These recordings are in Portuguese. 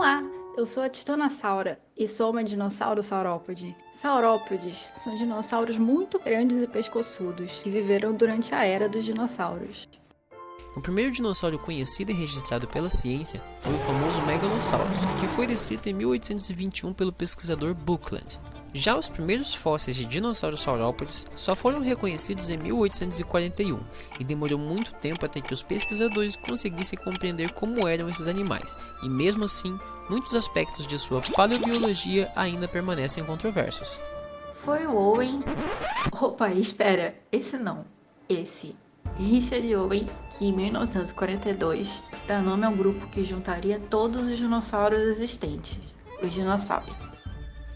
Olá, eu sou a Titanossaura e sou uma dinossauro saurópode. Saurópodes são dinossauros muito grandes e pescoçudos que viveram durante a era dos dinossauros. O primeiro dinossauro conhecido e registrado pela ciência foi o famoso Megalosaurus, que foi descrito em 1821 pelo pesquisador Buckland. Já os primeiros fósseis de dinossauros saurópodes só foram reconhecidos em 1841 e demorou muito tempo até que os pesquisadores conseguissem compreender como eram esses animais, e mesmo assim, muitos aspectos de sua paleobiologia ainda permanecem controversos. Foi o Owen... Opa, espera, esse não, esse. Richard Owen, que em 1942 dá nome ao grupo que juntaria todos os dinossauros existentes, os dinossauros.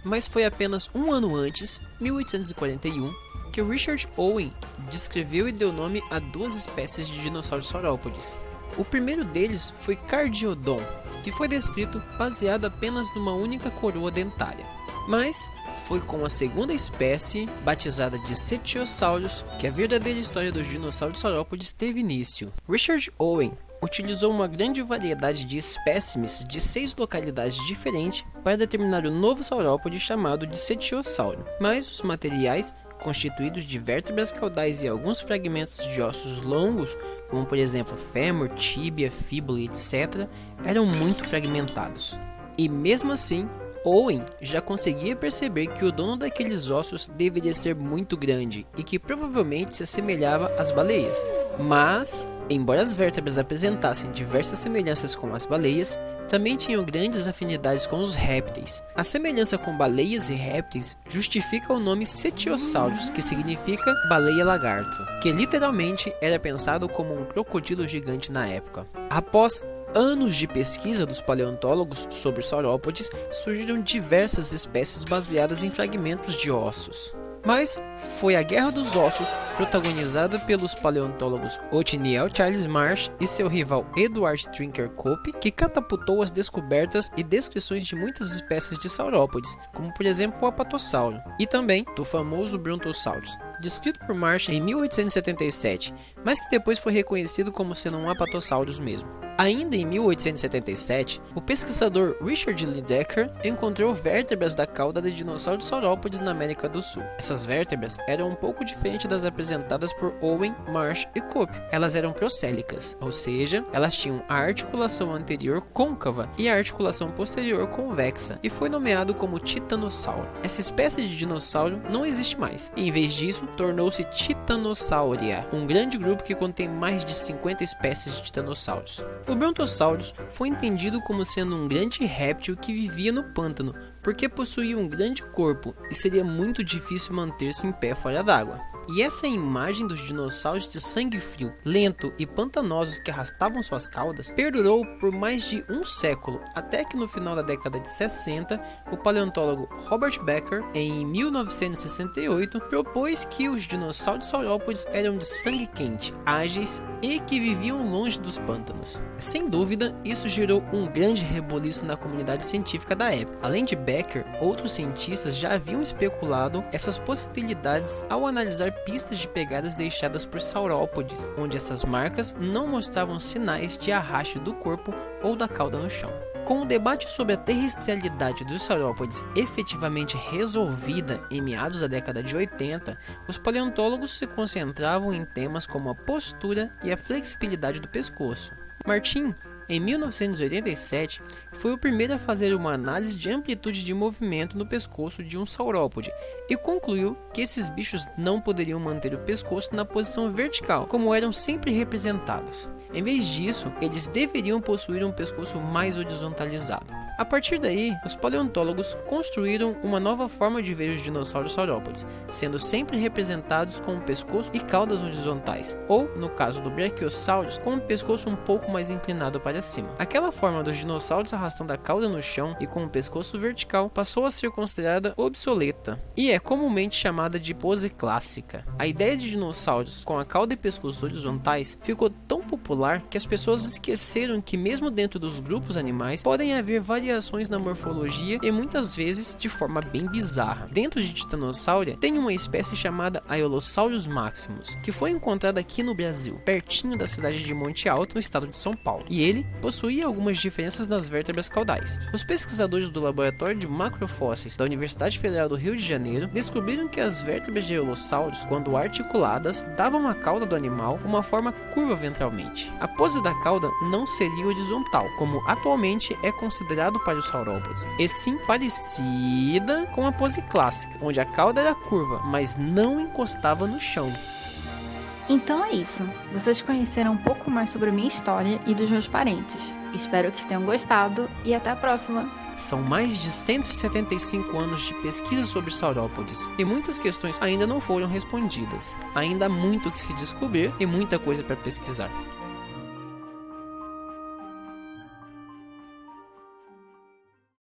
Mas foi apenas um ano antes, 1841, que Richard Owen descreveu e deu nome a duas espécies de dinossauros saurópodes. O primeiro deles foi Cardiodon, que foi descrito baseado apenas numa única coroa dentária. Mas foi com a segunda espécie, batizada de Cetiosaurus, que a verdadeira história dos dinossauros saurópodes teve início. Richard Owen utilizou uma grande variedade de espécimes de 6 localidades diferentes para determinar o novo saurópode chamado de Cetiosauro, mas os materiais, constituídos de vértebras caudais e alguns fragmentos de ossos longos, como por exemplo fêmur, tíbia, fíbula, etc., eram muito fragmentados. E mesmo assim, Owen já conseguia perceber que o dono daqueles ossos deveria ser muito grande e que provavelmente se assemelhava às baleias. Mas, embora as vértebras apresentassem diversas semelhanças com as baleias, também tinham grandes afinidades com os répteis. A semelhança com baleias e répteis justifica o nome Cetiosaurus, que significa baleia-lagarto, que literalmente era pensado como um crocodilo gigante na época. Após anos de pesquisa dos paleontólogos sobre saurópodes, surgiram diversas espécies baseadas em fragmentos de ossos. Mas foi a Guerra dos Ossos, protagonizada pelos paleontólogos Othniel Charles Marsh e seu rival Edward Trinker Cope, que catapultou as descobertas e descrições de muitas espécies de saurópodes, como por exemplo o apatossauro, e também do famoso Brontosaurus, descrito por Marsh em 1877, mas que depois foi reconhecido como sendo um apatosaurus mesmo. Ainda em 1877, o pesquisador Richard Lydekker encontrou vértebras da cauda de dinossauros saurópodes na América do Sul. Essas vértebras eram um pouco diferentes das apresentadas por Owen, Marsh e Cope. Elas eram procélicas, ou seja, elas tinham a articulação anterior côncava e a articulação posterior convexa, e foi nomeado como titanossauro. Essa espécie de dinossauro não existe mais, e em vez disso, tornou-se Titanossauria, um grande grupo que contém mais de 50 espécies de titanossauros. O Brontosaurus foi entendido como sendo um grande réptil que vivia no pântano, porque possuía um grande corpo e seria muito difícil manter-se em pé fora d'água. E essa imagem dos dinossauros de sangue frio, lento e pantanosos que arrastavam suas caudas perdurou por mais de um século, até que no final da década de 60, o paleontólogo Robert Becker, em 1968, propôs que os dinossauros saurópodes eram de sangue quente, ágeis e que viviam longe dos pântanos. Sem dúvida, isso gerou um grande reboliço na comunidade científica da época. Além de Becker, outros cientistas já haviam especulado essas possibilidades ao analisar pistas de pegadas deixadas por saurópodes, onde essas marcas não mostravam sinais de arraste do corpo ou da cauda no chão. Com o debate sobre a terrestrialidade dos saurópodes efetivamente resolvida em meados da década de 80, os paleontólogos se concentravam em temas como a postura e a flexibilidade do pescoço. Martin, em 1987, foi o primeiro a fazer uma análise de amplitude de movimento no pescoço de um saurópode e concluiu que esses bichos não poderiam manter o pescoço na posição vertical, como eram sempre representados. Em vez disso, eles deveriam possuir um pescoço mais horizontalizado. A partir daí, os paleontólogos construíram uma nova forma de ver os dinossauros saurópodes, sendo sempre representados com o pescoço e caudas horizontais, ou, no caso do Brachiosaurus, com o pescoço um pouco mais inclinado para cima. Aquela forma dos dinossauros arrastando a cauda no chão e com o pescoço vertical passou a ser considerada obsoleta, e é comumente chamada de pose clássica. A ideia de dinossauros com a cauda e pescoço horizontais ficou tão popular que as pessoas esqueceram que mesmo dentro dos grupos animais podem haver variações variações na morfologia e muitas vezes de forma bem bizarra. Dentro de Titanossauria tem uma espécie chamada Aeolosaurus maximus, que foi encontrada aqui no Brasil, pertinho da cidade de Monte Alto, no estado de São Paulo, e ele possuía algumas diferenças nas vértebras caudais. Os pesquisadores do Laboratório de Macrofósseis da Universidade Federal do Rio de Janeiro descobriram que as vértebras de Aeolosaurus, quando articuladas, davam à cauda do animal uma forma curva ventralmente. A pose da cauda não seria horizontal, como atualmente é considerado para os saurópodes, e sim parecida com a pose clássica, onde a cauda era curva, mas não encostava no chão. Então é isso. Vocês conheceram um pouco mais sobre a minha história e dos meus parentes. Espero que tenham gostado e até a próxima! São mais de 175 anos de pesquisa sobre saurópodes e muitas questões ainda não foram respondidas. Ainda há muito que se descobrir e muita coisa para pesquisar.